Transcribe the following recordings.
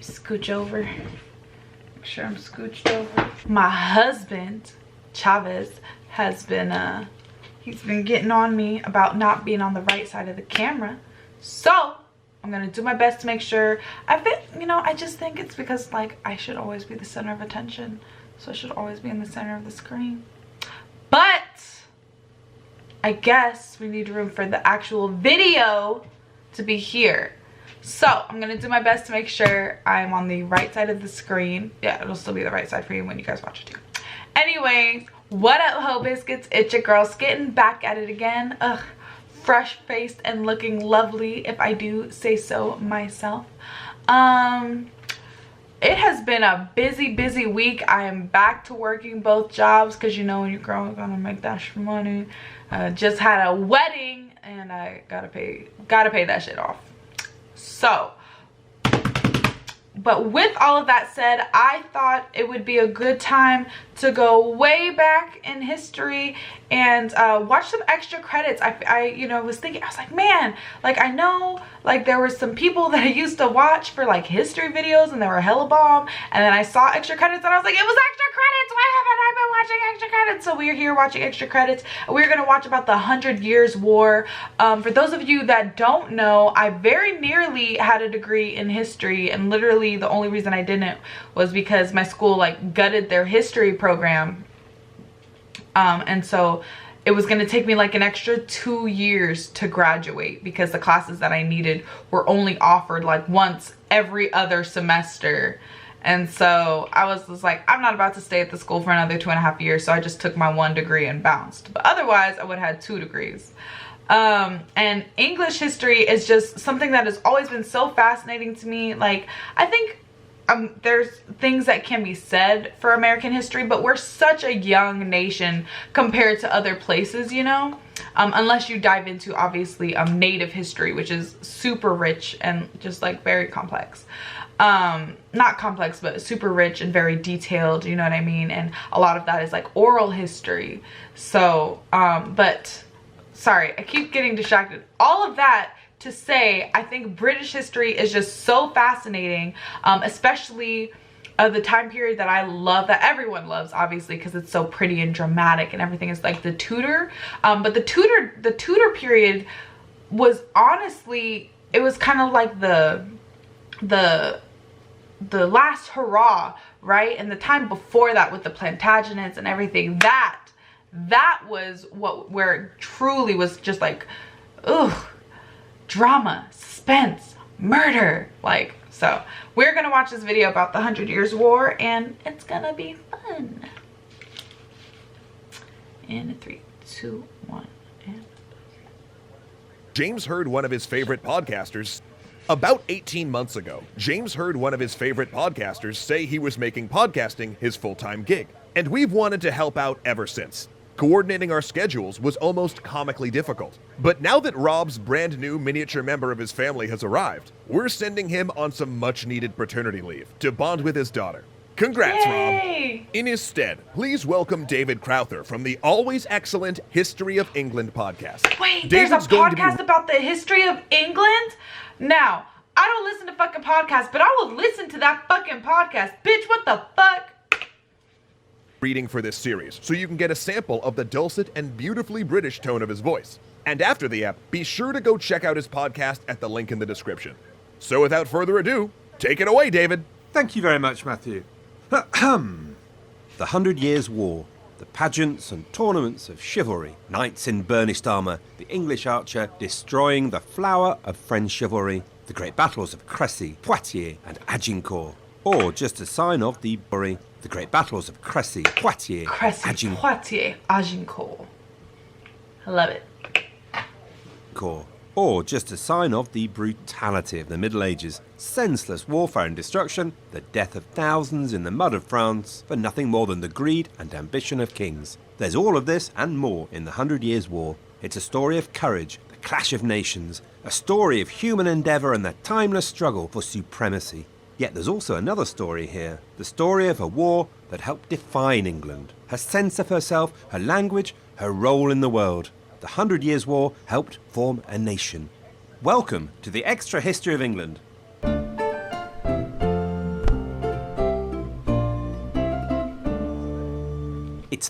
Scooch over. Make sure I'm scooched over. My husband, Chavez, has been, he's been getting on me about not being on the right side of the camera. So I'm gonna do my best to make sure. I just think it's because, like, I should always be the center of attention. So I should always be in the center of the screen. But I guess we need room for the actual video to be here. So I'm gonna do my best to make sure I'm on the right side of the screen. Yeah, it'll still be the right side for you when you guys watch it too. Anyways, what up, Ho Biscuits? It's your girl Skitten, back at it again. Ugh, fresh faced and looking lovely, if I do say so myself. It has been a busy week. I am back to working both jobs because, you know, when you're growing, gonna make that money. Just had a wedding and I gotta pay that shit off. So, but with all of that said, I thought it would be a good time to go way back in history and watch some extra credits. I was thinking, I was like, man, like, I know, like, there were some people that I used to watch for, like, history videos and they were hella bomb, and then I saw extra credits and I was like, it was extra credits, why haven't I been watching extra credits? So we're here watching extra credits, and we're gonna watch about the 100 Years War. For those of you that don't know, I very nearly had a degree in history, and literally the only reason I didn't was because my school, like, gutted their history program. And so it was going to take me like an extra 2 years to graduate because the classes that I needed were only offered like once every other semester. And so I was just like, I'm not about to stay at the school for another 2.5 years. So I just took my 1 degree and bounced. But otherwise I would have had 2 degrees. And English history is just something that has always been so fascinating to me. Like, I think there's things that can be said for American history, but we're such a young nation compared to other places, you know, unless you dive into, obviously, native history, which is super rich and just like very complex. Not complex, but super rich and very detailed, you know what I mean? And a lot of that is like oral history. So, but sorry, I keep getting distracted. All of that to say, I think British history is just so fascinating, especially the time period that I love, that everyone loves, obviously, because it's so pretty and dramatic and everything is like the Tudor. But the Tudor period was honestly, it was kind of like the last hurrah, right? And the time before that with the Plantagenets and everything, that was where it truly was just like, ugh, drama, suspense, murder. Like, so we're gonna watch this video about the 100 Years War, and it's gonna be fun. In 3, 2, 1, and James heard one of his favorite podcasters. About 18 months ago, James heard one of his favorite podcasters say he was making podcasting his full-time gig, and we've wanted to help out ever since. Coordinating our schedules was almost comically difficult. But now that Rob's brand new miniature member of his family has arrived, we're sending him on some much needed paternity leave to bond with his daughter. Congrats, yay! Rob. In his stead, please welcome David Crowther from the always excellent History of England podcast. Wait, David's there's a podcast about the history of England? Now, I don't listen to fucking podcasts, but I will listen to that fucking podcast. Bitch, what the fuck? Reading for this series, so you can get a sample of the dulcet and beautifully British tone of his voice. And after the app, be sure to go check out his podcast at the link in the description. So without further ado, take it away, David. Thank you very much, Matthew. The 100 Years' War, the pageants and tournaments of chivalry, knights in burnished armour, the English archer destroying the flower of French chivalry, the great battles of Crécy, Poitiers and Agincourt, or just a sign of the great battles of Crécy, Poitiers, Agincourt. I love it. Or just a sign of the brutality of the Middle Ages, senseless warfare and destruction, the death of thousands in the mud of France, for nothing more than the greed and ambition of kings. There's all of this and more in the 100 Years' War. It's a story of courage, the clash of nations, a story of human endeavour and the timeless struggle for supremacy. Yet there's also another story here, the story of a war that helped define England, her sense of herself, her language, her role in the world. The 100 Years' War helped form a nation. Welcome to the Extra History of England.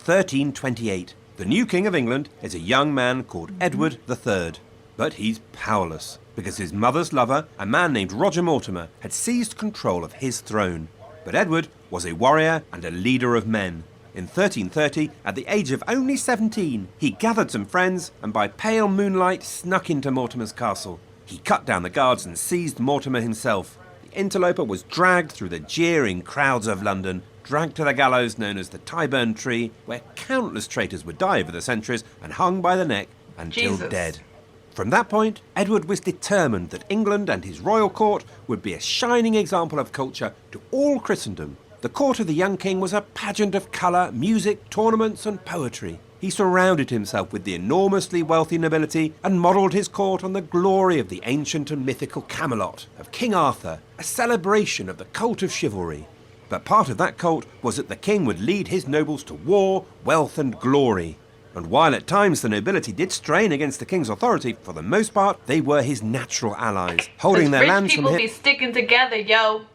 1328. The new King of England is a young man called Edward III. But he's powerless, because his mother's lover, a man named Roger Mortimer, had seized control of his throne. But Edward was a warrior and a leader of men. In 1330, at the age of only 17, he gathered some friends and by pale moonlight snuck into Mortimer's castle. He cut down the guards and seized Mortimer himself. The interloper was dragged through the jeering crowds of London, dragged to the gallows known as the Tyburn Tree, where countless traitors would die over the centuries and hung by the neck until dead. From that point, Edward was determined that England and his royal court would be a shining example of culture to all Christendom. The court of the young king was a pageant of colour, music, tournaments and poetry. He surrounded himself with the enormously wealthy nobility and modelled his court on the glory of the ancient and mythical Camelot, of King Arthur, a celebration of the cult of chivalry. But part of that cult was that the king would lead his nobles to war, wealth and glory. And while at times the nobility did strain against the king's authority, for the most part they were his natural allies, holding their lands from him. Rich people be sticking together, yo.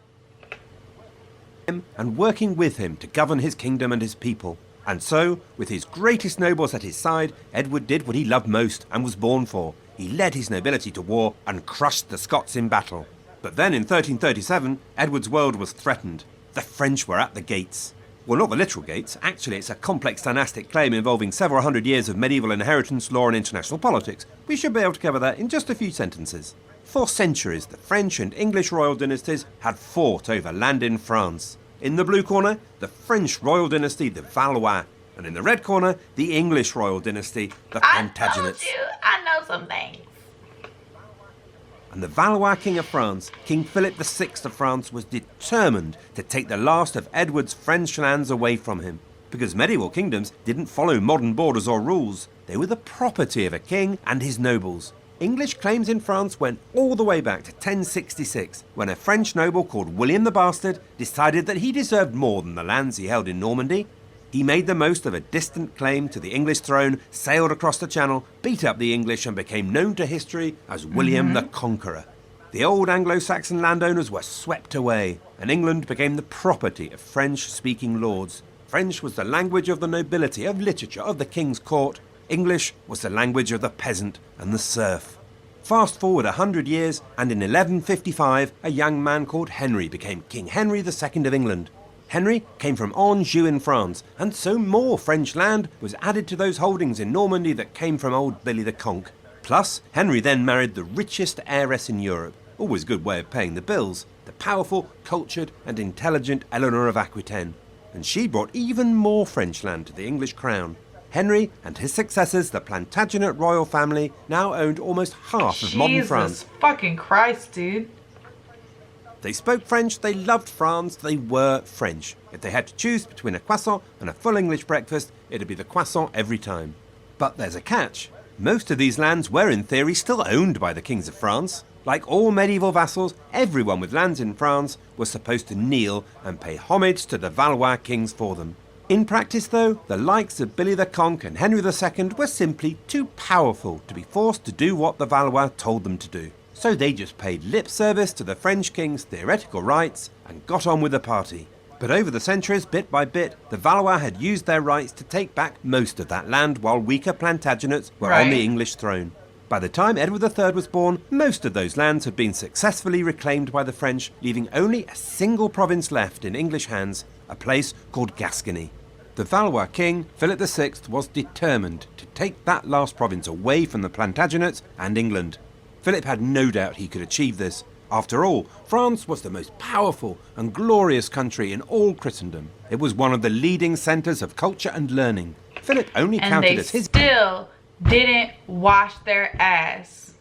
And working with him to govern his kingdom and his people. And so, with his greatest nobles at his side, Edward did what he loved most and was born for. He led his nobility to war and crushed the Scots in battle. But then in 1337, Edward's world was threatened. The French were at the gates. Well, not the literal gates. Actually, it's a complex dynastic claim involving several hundred years of medieval inheritance, law and international politics. We should be able to cover that in just a few sentences. For centuries, the French and English royal dynasties had fought over land in France. In the blue corner, the French royal dynasty, the Valois. And in the red corner, the English royal dynasty, the Plantagenets. I know some things. And the Valois king of France, King Philip VI of France, was determined to take the last of Edward's French lands away from him. Because medieval kingdoms didn't follow modern borders or rules. They were the property of a king and his nobles. English claims in France went all the way back to 1066, when a French noble called William the Bastard decided that he deserved more than the lands he held in Normandy. He made the most of a distant claim to the English throne, sailed across the Channel, beat up the English and became known to history as William the Conqueror. The old Anglo-Saxon landowners were swept away, and England became the property of French-speaking lords. French was the language of the nobility, of literature, of the king's court. English was the language of the peasant and the serf. Fast forward 100 years, and in 1155, a young man called Henry became King Henry II of England. Henry came from Anjou in France, and so more French land was added to those holdings in Normandy that came from old Billy the Conk. Plus, Henry then married the richest heiress in Europe, always a good way of paying the bills, the powerful, cultured and intelligent Eleanor of Aquitaine. And she brought even more French land to the English crown. Henry and his successors, the Plantagenet royal family, now owned almost half of modern France. Jesus fucking Christ, dude. They spoke French, they loved France, they were French. If they had to choose between a croissant and a full English breakfast, it'd be the croissant every time. But there's a catch. Most of these lands were in theory still owned by the kings of France. Like all medieval vassals, everyone with lands in France was supposed to kneel and pay homage to the Valois kings for them. In practice, though, the likes of Billy the Conk and Henry II were simply too powerful to be forced to do what the Valois told them to do. So they just paid lip service to the French king's theoretical rights and got on with the party. But over the centuries, bit by bit, the Valois had used their rights to take back most of that land while weaker Plantagenets were on the English throne. By the time Edward III was born, most of those lands had been successfully reclaimed by the French, leaving only a single province left in English hands, a place called Gascony. The Valois king, Philip VI, was determined to take that last province away from the Plantagenets and England. Philip had no doubt he could achieve this. After all, France was the most powerful and glorious country in all Christendom. It was one of the leading centres of culture and learning. Philip only counted as his... And they still didn't wash their ass.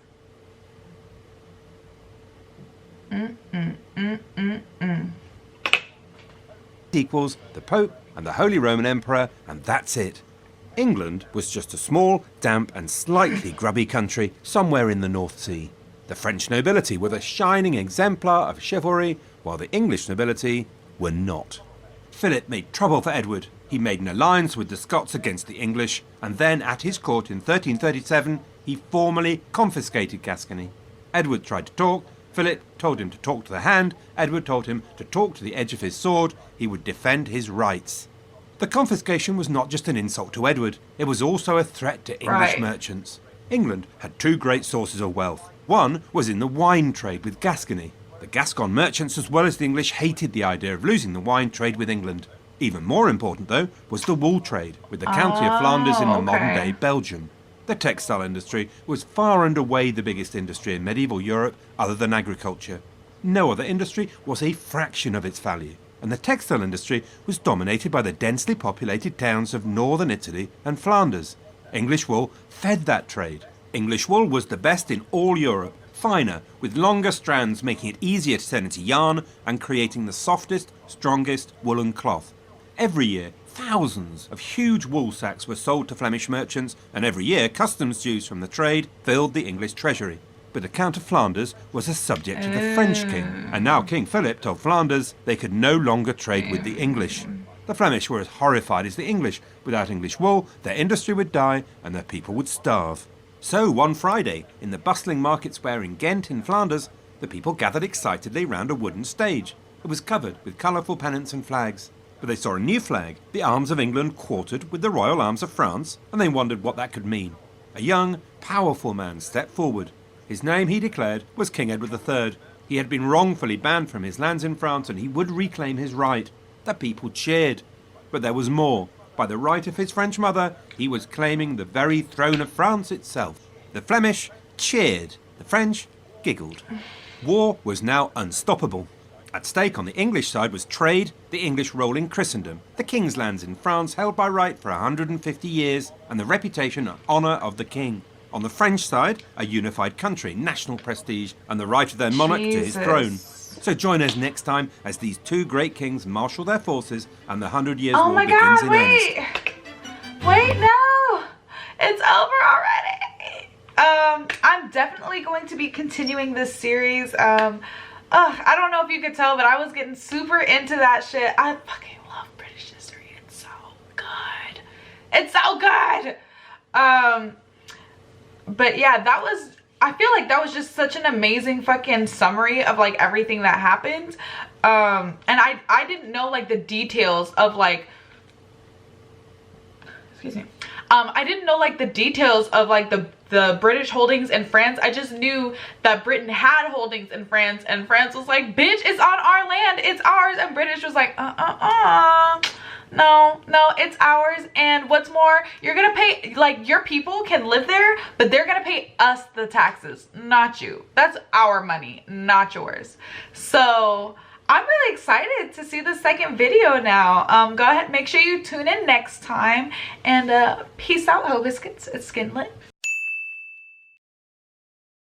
Equals the Pope and the Holy Roman Emperor, and that's it. England was just a small, damp and slightly grubby country somewhere in the North Sea. The French nobility were the shining exemplar of chivalry, while the English nobility were not. Philip made trouble for Edward. He made an alliance with the Scots against the English, and then at his court in 1337, he formally confiscated Gascony. Edward tried to talk. Philip told him to talk to the hand. Edward told him to talk to the edge of his sword. He would defend his rights. The confiscation was not just an insult to Edward, it was also a threat to English merchants. England had two great sources of wealth. One was in the wine trade with Gascony. The Gascon merchants as well as the English hated the idea of losing the wine trade with England. Even more important, though, was the wool trade, with the county of Flanders in the modern-day Belgium. The textile industry was far and away the biggest industry in medieval Europe other than agriculture. No other industry was a fraction of its value, and the textile industry was dominated by the densely populated towns of northern Italy and Flanders. English wool fed that trade. English wool was the best in all Europe, finer, with longer strands making it easier to turn into yarn and creating the softest, strongest woolen cloth. Every year, thousands of huge wool sacks were sold to Flemish merchants, and every year customs dues from the trade filled the English treasury. But the Count of Flanders was a subject of the French king, and now King Philip told Flanders they could no longer trade with the English. The Flemish were as horrified as the English. Without English wool, their industry would die and their people would starve. So one Friday, in the bustling market square in Ghent in Flanders, the people gathered excitedly round a wooden stage. It was covered with colourful pennants and flags. But they saw a new flag, the arms of England quartered with the royal arms of France, and they wondered what that could mean. A young, powerful man stepped forward. His name, he declared, was King Edward III. He had been wrongfully banned from his lands in France, and he would reclaim his right. The people cheered. But there was more. By the right of his French mother, he was claiming the very throne of France itself. The Flemish cheered. The French giggled. War was now unstoppable. At stake on the English side was trade, the English role in Christendom, the king's lands in France held by right for 150 years, and the reputation and honour of the king. On the French side, a unified country, national prestige, and the right of their monarch to his throne. So join us next time as these two great kings marshal their forces and the 100 Years' War begins in earnest. Wait, no! It's over already! I'm definitely going to be continuing this series. I don't know if you could tell, but I was getting super into that shit. I fucking love British history. It's so good. It's so good! But yeah, I feel like that was just such an amazing fucking summary of like everything that happened. And I didn't know like the details of like, excuse me. I didn't know like the details of like the British holdings in France. I just knew that Britain had holdings in France, and France was like, bitch, it's on our land, it's ours. And British was like, no, it's ours. And what's more, you're gonna pay, like, your people can live there, but they're gonna pay us the taxes, not you. That's our money, not yours. So I'm really excited to see the second video now. Go ahead, make sure you tune in next time, and peace out, Ho Biscuits. It's Skin Lit.